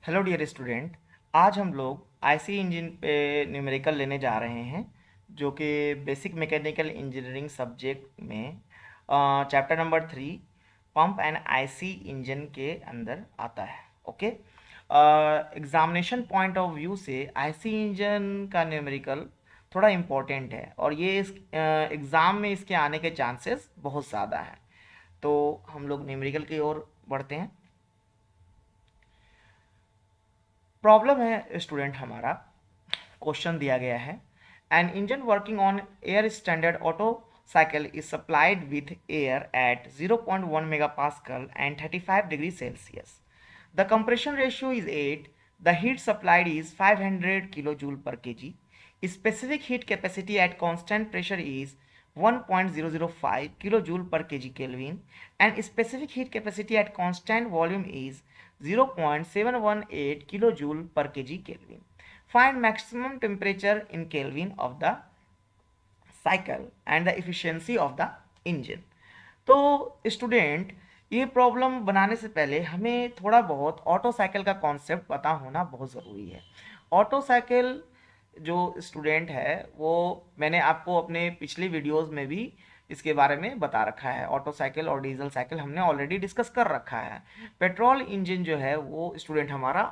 Hello dear student. आज हम लोग आईसी इंजन पे न्यूमेरिकल लेने जा रहे हैं, जो कि बेसिक मैकेनिकल इंजीनियरिंग सब्जेक्ट में chapter number 3 pump and IC engine के अंदर आता है। Okay. Examination point of view से आईसी इंजन का न्यूमेरिकल थोड़ा इम्पोर्टेंट है और ये इस एग्ज़ाम में इसके आने के चांसेस बहुत ज़्यादा हैं। तो हम लोग न्यूमेरिकल की ओर बढ़ते हैं। प्रॉब्लम है स्टूडेंट, हमारा क्वेश्चन दिया गया है। An engine working on air standard Otto cycle is supplied with air at 0.1 mega pascal and 35 degree Celsius. The compression ratio is 8. The heat supplied is 500 kilo joule per kg. Specific heat capacity at constant pressure is 1.005 kilojoule per kg Kelvin, and specific heat capacity at constant volume is 0.718 kilojoule per kg Kelvin. Find maximum temperature in Kelvin of the cycle and the efficiency of the engine. तो student, ये problem बनाने से पहले हमें थोड़ा बहुत auto cycle का concept पता होना बहुत ज़रूरी है। ऑटो साइकिल जो स्टूडेंट है वो मैंने आपको अपने पिछली वीडियोस में भी इसके बारे में बता रखा है। ऑटो साइकिल और डीजल साइकिल हमने ऑलरेडी डिस्कस कर रखा है। पेट्रोल इंजन जो है वो स्टूडेंट हमारा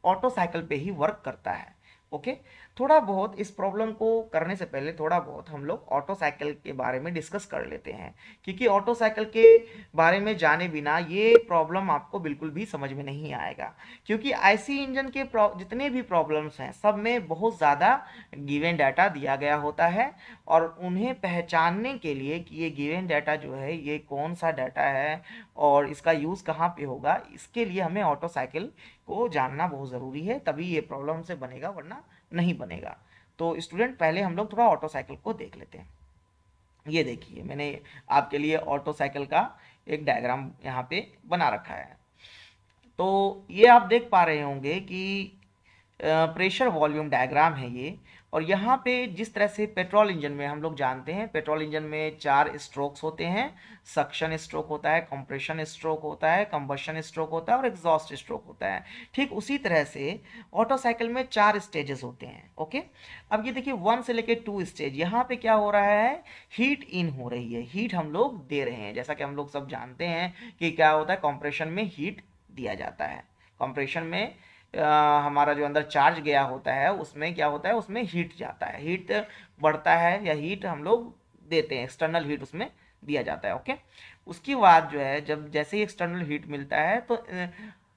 ऑटो साइकिल पे ही वर्क करता है। ओके। थोड़ा बहुत इस प्रॉब्लम को करने से पहले थोड़ा बहुत हम लोग ऑटो साइकिल के बारे में डिस्कस कर लेते हैं, क्योंकि ऑटो साइकिल के बारे में जाने बिना ये प्रॉब्लम आपको बिल्कुल भी समझ में नहीं आएगा। क्योंकि आईसी इंजन के जितने भी प्रॉब्लम्स हैं सब में बहुत ज़्यादा गिवन डाटा दिया गया होता है, और उन्हें पहचानने के लिए कि ये गिवन डाटा जो है ये कौन सा डाटा है और इसका यूज़ कहाँ पे होगा, इसके लिए हमें ऑटो साइकिल को जानना बहुत ज़रूरी है, तभी ये प्रॉब्लम से बनेगा, वरना नहीं बनेगा। तो स्टूडेंट, पहले हम लोग थोड़ा ऑटो साइकिल को देख लेते हैं। ये देखिए, मैंने आपके लिए ऑटो साइकिल का एक डायग्राम यहाँ पे बना रखा है। तो ये आप देख पा रहे होंगे कि प्रेशर वॉल्यूम डायग्राम है ये। और यहाँ पे जिस तरह से पेट्रोल इंजन में हम लोग जानते हैं, पेट्रोल इंजन में 4 स्ट्रोक्स होते हैं। सक्शन स्ट्रोक होता है, कंप्रेशन स्ट्रोक होता है, कंबशन स्ट्रोक होता है और एग्जॉस्ट स्ट्रोक होता है। ठीक उसी तरह से ऑटो साइकिल में 4 स्टेजेस होते हैं। ओके। अब ये देखिए 1 से लेके 2 स्टेज, यहाँ पे क्या हो रहा है, हीट इन हो रही है, हीट हम लोग दे रहे हैं। जैसा कि हम लोग सब जानते हैं कि क्या होता है, कंप्रेशन में हीट दिया जाता है। कंप्रेशन में हमारा जो अंदर चार्ज गया होता है उसमें क्या होता है, उसमें हीट जाता है, हीट बढ़ता है या हीट हम लोग देते हैं, एक्सटर्नल हीट उसमें दिया जाता है। ओके। उसके बाद जो है, जब जैसे ही एक्सटर्नल हीट मिलता है तो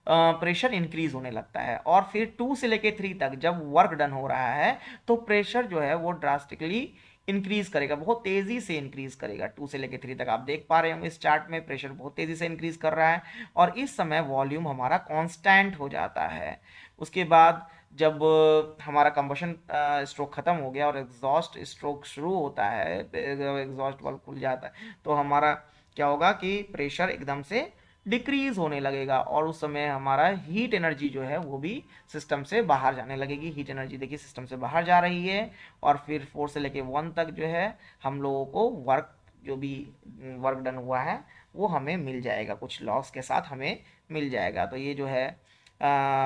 प्रेशर इंक्रीज होने लगता है, और फिर 2 से लेके 3 तक जब वर्क डन हो रहा है तो प्रेशर जो है वो ड्रास्टिकली इंक्रीज करेगा, बहुत तेजी से इंक्रीज करेगा। 2 से लेके 3 तक आप देख पा रहे होंगे इस चार्ट में प्रेशर बहुत तेजी से इंक्रीज कर रहा है, और इस समय वॉल्यूम हमारा कांस्टेंट हो जाता है। उसके बाद जब हमारा कंबशन स्ट्रोक खत्म हो गया और एग्जॉस्ट स्ट्रोक शुरू होता है, एग्जॉस्ट वाल्व खुल जाता है, तो हमारा क्या होगा कि प्रेशर एकदम से डिक्रीज होने लगेगा, और उस समय हमारा हीट एनर्जी जो है वो भी सिस्टम से बाहर जाने लगेगी। हीट एनर्जी देखिए सिस्टम से बाहर जा रही है, और फिर 4 से लेके 1 तक जो है हम लोगों को वर्क, जो भी वर्क डन हुआ है वो हमें मिल जाएगा, कुछ लॉस के साथ हमें मिल जाएगा। तो ये जो है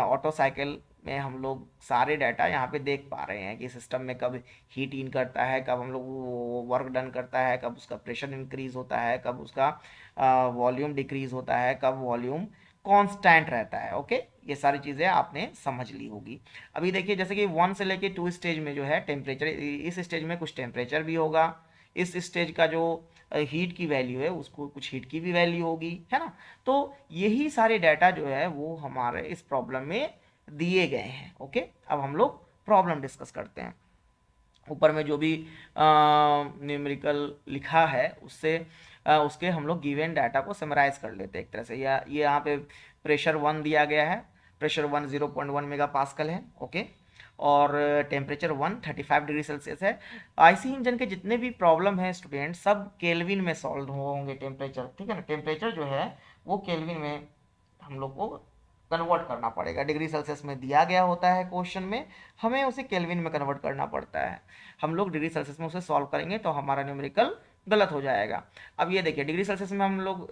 ऑटो साइकिल में हम लोग सारे डाटा यहाँ पे देख पा रहे हैं कि सिस्टम में कब हीट इन करता है, कब हम लोग वो वर्क डन करता है, कब उसका प्रेशर इंक्रीज होता है, कब उसका वॉल्यूम डिक्रीज होता है, कब वॉल्यूम कांस्टेंट रहता है। ओके। ये सारी चीज़ें आपने समझ ली होगी। अभी देखिए जैसे कि 1 से लेके 2 स्टेज में जो है टेम्परेचर, इस स्टेज में कुछ टेम्परेचर भी होगा, इस स्टेज का जो हीट की वैल्यू है उसको कुछ हीट की भी वैल्यू होगी, है ना। तो यही सारे डाटा जो है वो हमारे इस प्रॉब्लम में दिए गए हैं। ओके। अब हम लोग प्रॉब्लम डिस्कस करते हैं। ऊपर में जो भी न्यूमेरिकल लिखा है उससे उसके हम लोग गिवन डाटा को समराइज कर लेते हैं एक तरह से। या ये यहाँ पे प्रेशर 1 दिया गया है, प्रेशर 1 0.1 मेगा पास्कल है। ओके। और टेम्परेचर 1 35 डिग्री सेल्सियस है। आईसी इंजन के जितने भी प्रॉब्लम है स्टूडेंट सब केल्विन में सॉल्व होंगे। टेम्परेचर, ठीक है ना, टेम्परेचर जो है वो केल्विन में हम लोग को कन्वर्ट करना पड़ेगा। डिग्री सेल्सियस में दिया गया होता है क्वेश्चन में, हमें उसे केल्विन में कन्वर्ट करना पड़ता है। हम लोग डिग्री सेल्सियस में उसे सॉल्व करेंगे तो हमारा न्यूमेरिकल गलत हो जाएगा। अब ये देखिए डिग्री सेल्सियस में हम लोग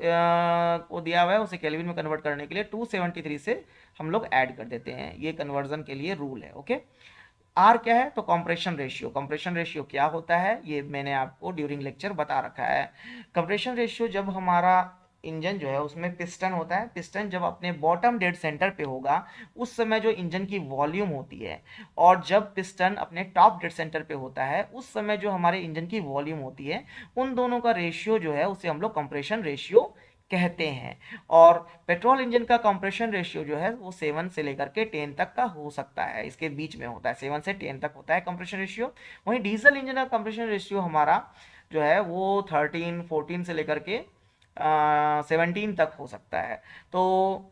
को दिया हुआ है, उसे केल्विन में कन्वर्ट करने के लिए 273 से हम लोग ऐड कर देते हैं, ये कन्वर्जन के लिए रूल है। ओके, आर क्या है, तो कंप्रेशन रेशियो। कंप्रेशन रेशियो क्या होता है ये मैंने आपको ड्यूरिंग लेक्चर बता रखा है। कंप्रेशन रेशियो जब हमारा इंजन जो है उसमें पिस्टन होता है, पिस्टन जब अपने बॉटम डेड सेंटर पे होगा उस समय जो इंजन की वॉल्यूम होती है, और जब पिस्टन अपने टॉप डेड सेंटर पे होता है उस समय जो हमारे इंजन की वॉल्यूम होती है, उन दोनों का रेशियो जो है उसे हम लोग कंप्रेशन रेशियो कहते हैं। और पेट्रोल इंजन का कंप्रेशन रेशियो जो है वो 7 से लेकर के 10 तक का हो सकता है, इसके बीच में होता है, 7 से 10 तक होता है कंप्रेशन रेशियो। वहीं डीजल इंजन का कंप्रेशन रेशियो हमारा जो है वो 13 14 से लेकर के 17 तक हो सकता है। तो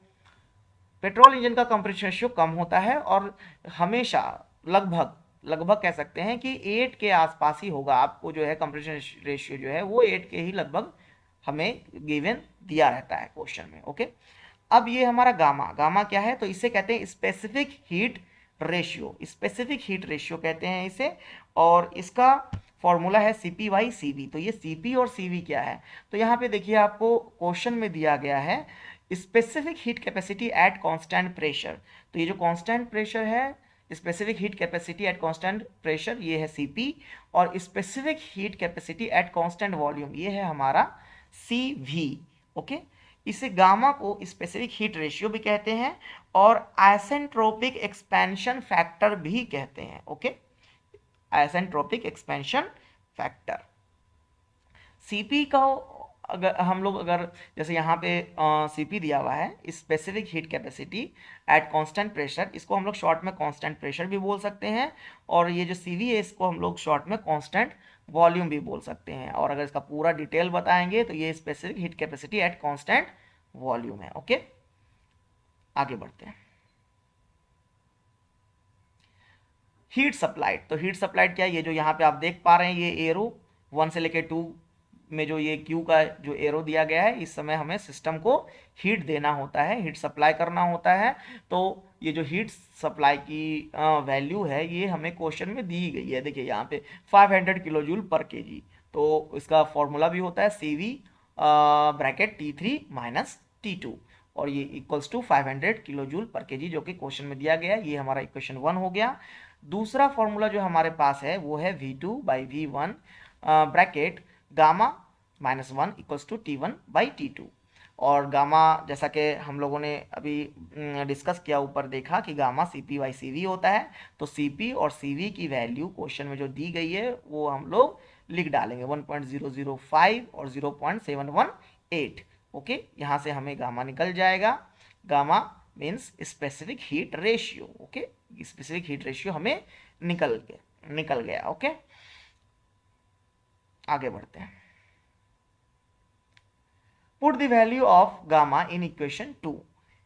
पेट्रोल इंजन का कंप्रेशन रेशियो कम होता है और हमेशा लगभग लगभग कह सकते हैं कि 8 के आसपास ही होगा। आपको जो है कंप्रेशन रेशियो जो है वो 8 के ही लगभग हमें गिवन दिया रहता है क्वेश्चन में। ओके, अब ये हमारा गामा, गामा क्या है, तो इसे कहते हैं specific heat ratio, specific heat ratio कहते हैं इसे। और इसका फॉर्मूला है सीपी बाई सीवी। तो ये सीपी और सीवी क्या है, तो यहाँ पे देखिए आपको क्वेश्चन में दिया गया है specific heat capacity at constant pressure. तो ये जो कांस्टेंट प्रेशर है, specific heat capacity at constant pressure, ये है सीपी। और specific heat capacity at constant volume, ये है हमारा सीवी। ओके, इसे गामा को स्पेसिफिक हीट रेशियो भी कहते हैं और आइसेंट्रोपिक एक्सपेंशन फैक्टर भी कहते हैं। Okay, isentropic expansion factor. CP का अगर हम लोग अगर जैसे यहाँ पे सीपी दिया हुआ है specific heat capacity at constant pressure, इसको हम लोग शॉर्ट में कांस्टेंट प्रेशर भी बोल सकते हैं। और ये जो सीवी है इसको हम लोग शॉर्ट में कांस्टेंट वॉल्यूम भी बोल सकते हैं। और अगर इसका पूरा डिटेल बताएंगे तो ये specific heat capacity at constant volume है। ओके, आगे बढ़ते हैं। हीट सप्लाइड, तो हीट सप्लाइड क्या है, ये जो यहाँ पे आप देख पा रहे हैं ये एरो 1 से लेके 2 में जो ये क्यू का जो एरो दिया गया है, इस समय हमें सिस्टम को हीट देना होता है, हीट सप्लाई करना होता है। तो ये जो हीट सप्लाई की वैल्यू है ये हमें क्वेश्चन में दी गई है। देखिए यहाँ पे 500 किलो जूल पर के जी, तो इसका फॉर्मूला भी होता है सी V bracket T3 minus T2, और ये इक्वल्स टू 500 किलो जूल पर के जी, जो कि क्वेश्चन में दिया गया है। ये हमारा इक्वेशन 1 हो गया। दूसरा फॉर्मूला जो हमारे पास है वो है V2/V1 bracket gamma -1 equals to T1 by T2। और गामा जैसा कि हम लोगों ने अभी डिस्कस किया, ऊपर देखा कि गामा CP बाई CV होता है। तो CP और CV की वैल्यू क्वेश्चन में जो दी गई है वो हम लोग लिख डालेंगे 1.005 और 0.718। ओके, यहाँ से हमें गामा निकल जाएगा। Gamma means specific heat ratio. Okay, specific heat ratio हमें निकल गया। ओके, आगे बढ़ते हैं। Put the value of gamma in equation 2।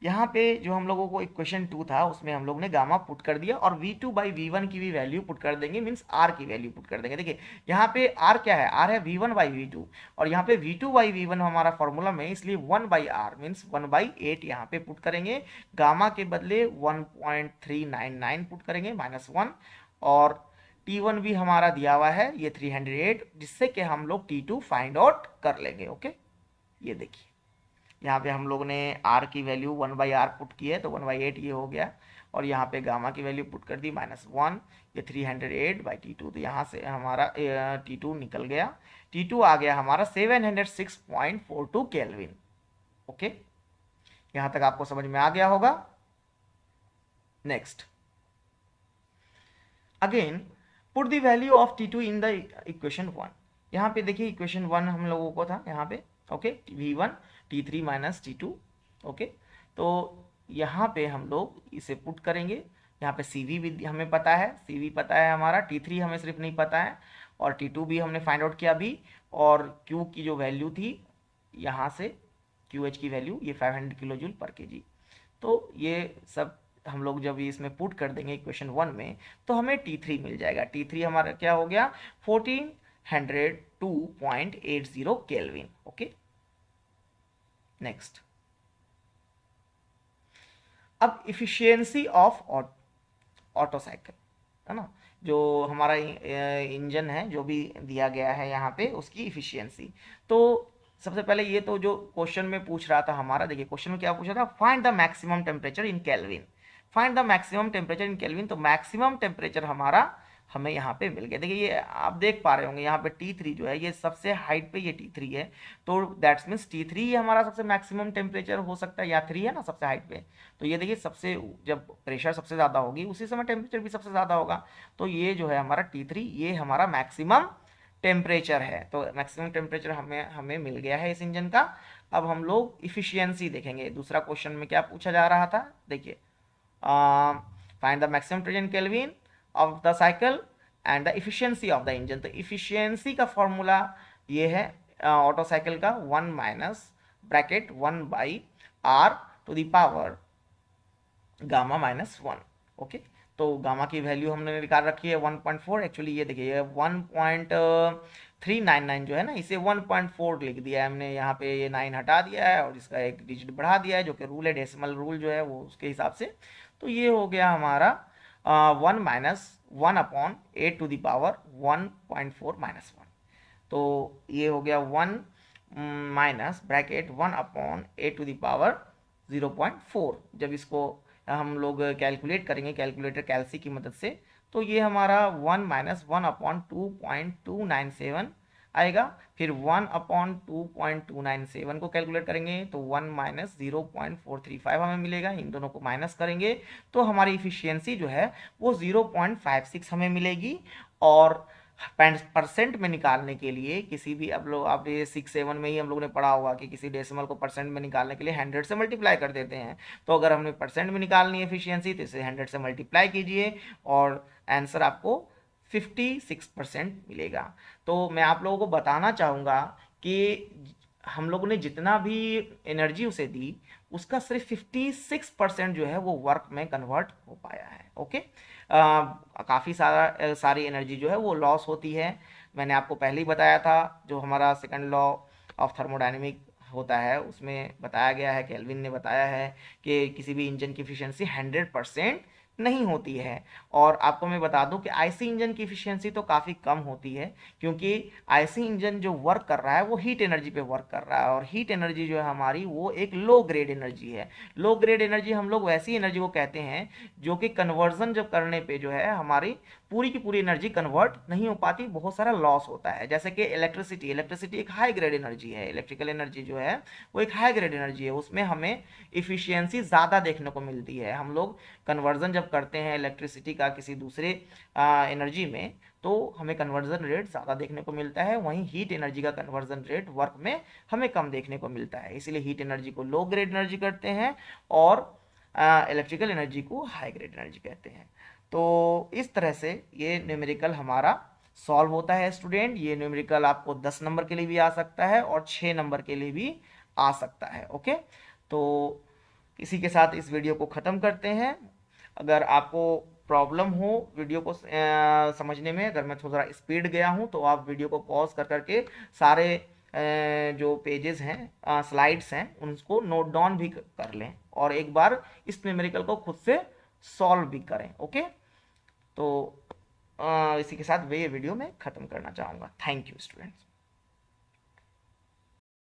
यहाँ पे जो हम लोगों को इक्वेशन 2 था उसमें हम लोग ने गामा पुट कर दिया और V2/V1 की भी वैल्यू पुट कर देंगे, मीन्स R की वैल्यू पुट कर देंगे। देखिए यहाँ पे R क्या है, R है V1/V2, और यहाँ पे V2/V1 हमारा फॉर्मूला में, इसलिए 1/R मीन्स 1/8 यहाँ पे पुट करेंगे। गामा के बदले 1.399 पुट करेंगे -1, और T1 भी हमारा दिया हुआ है ये 308, जिससे कि हम लोग T2 फाइंड आउट कर लेंगे। ओके, ये देखिए यहाँ पे हम लोग ने R की वैल्यू 1/R पुट की है तो 1/8 ये हो गया, और यहाँ पे गामा की वैल्यू पुट कर दी -1, ये 308/T2, तो यहाँ से हमारा T2 निकल गया। T2 आ गया हमारा 706.42 केल्विन। ओके, यहाँ तक आपको समझ में आ गया होगा। Next, again put the value of T2 in the equation 1। यहाँ पे देखिए इक्वेशन 1 हम लोगों को था यहाँ पे। Okay, V1 T3 minus T2। Okay, तो यहाँ पे हम लोग इसे पुट करेंगे। यहाँ पे CV भी हमें पता है, CV पता है हमारा, T3 हमें सिर्फ नहीं पता है, और T2 भी हमने फाइंड आउट किया अभी। और Q की जो वैल्यू थी यहाँ से, QH की वैल्यू ये 500 किलो जूल पर के जी। तो ये सब हम लोग जब इसमें पुट कर देंगे इक्वेशन 1 में तो हमें T3 मिल जाएगा। T3 हमारा क्या हो गया, 1402.80 केल्विन। ओके, नेक्स्ट, अब इफिशियंसी ऑफ ऑटो साइकिल है ना, जो हमारा इंजन है जो भी दिया गया है यहाँ पे उसकी इफिशियंसी। तो सबसे पहले ये तो जो क्वेश्चन में पूछ रहा था हमारा, देखिए क्वेश्चन में क्या पूछा था, find the maximum temperature in kelvin. Find the maximum temperature in kelvin, तो मैक्सिमम टेम्परेचर हमारा हमें यहाँ पे मिल गया। देखिए ये आप देख पा रहे होंगे यहाँ पे T3 जो है ये सबसे हाइट पे ये T3 है, तो दैट्स मीन्स T3 ही हमारा सबसे मैक्सिमम टेम्परेचर हो सकता है, या 3 है ना सबसे हाइट पे। तो ये देखिए सबसे जब प्रेशर सबसे ज़्यादा होगी उसी समय टेम्परेचर भी सबसे ज़्यादा होगा। तो ये जो है हमारा T3 ये हमारा मैक्सिमम टेम्परेचर है। तो मैक्सिमम टेम्परेचर हमें हमें मिल गया है इस इंजन का। अब हम लोग इफिशियंसी देखेंगे। दूसरा क्वेश्चन में क्या पूछा जा रहा था, देखिए find the maximum temperature in Kelvin of the cycle and the efficiency of the engine. तो इफिशियंसी का फॉर्मूला ये है ऑटो साइकिल का 1 minus bracket 1 by R to the power gamma minus 1। Okay, तो गामा की वैल्यू हमने निकाल रखी है 1.4। एक्चुअली ये देखिए ये 1.399 जो है ना, इसे 1.4 लिख दिया है हमने, यहाँ पे ये 9 हटा दिया है और इसका एक डिजिट बढ़ा दिया है, जो कि रूल है डेसिमल रूल जो है वो उसके हिसाब से। तो ये हो गया हमारा 1 minus 1 upon 8 to the power 1.4 minus 1। तो ये हो गया 1 minus bracket 1 upon 8 to the power 0.4। जब इसको हम लोग कैलकुलेट करेंगे कैलकुलेटर कैलसी की मदद से, तो ये हमारा 1 माइनस 1 अपॉन 2.297 आएगा। फिर 1 अपॉन 2.297 को कैलकुलेट करेंगे तो 1 माइनस 0.435 हमें मिलेगा। इन दोनों को माइनस करेंगे तो हमारी इफिशियंसी जो है वो 0.56 हमें मिलेगी। और परसेंट में निकालने के लिए किसी भी, अब लोग आप ये 6-7 में ही हम लोग ने पढ़ा होगा कि किसी डेसिमल को परसेंट में निकालने के लिए 100 से मल्टीप्लाई कर देते हैं। तो अगर हमने परसेंट में निकालनी है एफिशिएंसी तो इसे 100 से मल्टीप्लाई कीजिए और आंसर आपको 56% मिलेगा। तो मैं आप लोगों को बताना चाहूँगा कि हम लोगों ने जितना भी एनर्जी उसे दी उसका सिर्फ 56% जो है वो वर्क में कन्वर्ट हो पाया है। ओके, काफ़ी सारी एनर्जी जो है वो लॉस होती है। मैंने आपको पहले ही बताया था, जो हमारा सेकंड लॉ ऑफ थर्मोडायनेमिक होता है उसमें बताया गया है, केल्विन ने बताया है कि किसी भी इंजन की एफिशिएंसी 100% नहीं होती है। और आपको मैं बता दूं कि आईसी इंजन की एफिशिएंसी तो काफ़ी कम होती है, क्योंकि आईसी इंजन जो वर्क कर रहा है वो हीट एनर्जी पे वर्क कर रहा है, और हीट एनर्जी जो है हमारी वो एक लो ग्रेड एनर्जी है। लो ग्रेड एनर्जी हम लोग वैसी एनर्जी को कहते हैं जो कि कन्वर्जन जब करने पे जो है हमारी पूरी की पूरी एनर्जी कन्वर्ट नहीं हो पाती, बहुत सारा लॉस होता है। जैसे कि इलेक्ट्रिसिटी, इलेक्ट्रिसिटी एक हाई ग्रेड एनर्जी है, इलेक्ट्रिकल एनर्जी जो है वो एक हाई ग्रेड एनर्जी है, उसमें हमें इफिशियंसी ज़्यादा देखने को मिलती है। हम लोग कन्वर्जन जब करते हैं इलेक्ट्रिसिटी का किसी दूसरे एनर्जी में तो हमें कन्वर्जन रेट ज़्यादा देखने को मिलता है, वहीं हीट एनर्जी का कन्वर्जन रेट वर्क में हमें कम देखने को मिलता है। इसीलिए हीट एनर्जी को लो ग्रेड एनर्जी करते हैं और इलेक्ट्रिकल एनर्जी को हाई ग्रेड एनर्जी कहते हैं। तो इस तरह से ये न्यूमेरिकल हमारा सॉल्व होता है स्टूडेंट। ये न्यूमेरिकल आपको 10 नंबर के लिए भी आ सकता है और 6 नंबर के लिए भी आ सकता है। ओके, तो इसी के साथ इस वीडियो को ख़त्म करते हैं। अगर आपको प्रॉब्लम हो वीडियो को समझने में, अगर मैं थोड़ा स्पीड गया हूँ तो आप वीडियो को पॉज कर करके सारे जो पेजेस हैं स्लाइड्स हैं उनको नोट डाउन भी कर लें और एक बार इस न्यूमेरिकल को खुद से सॉल्व भी करें। ओके, तो इसी के साथ वे ये वीडियो मैं ख़त्म करना चाहूँगा। Thank you students.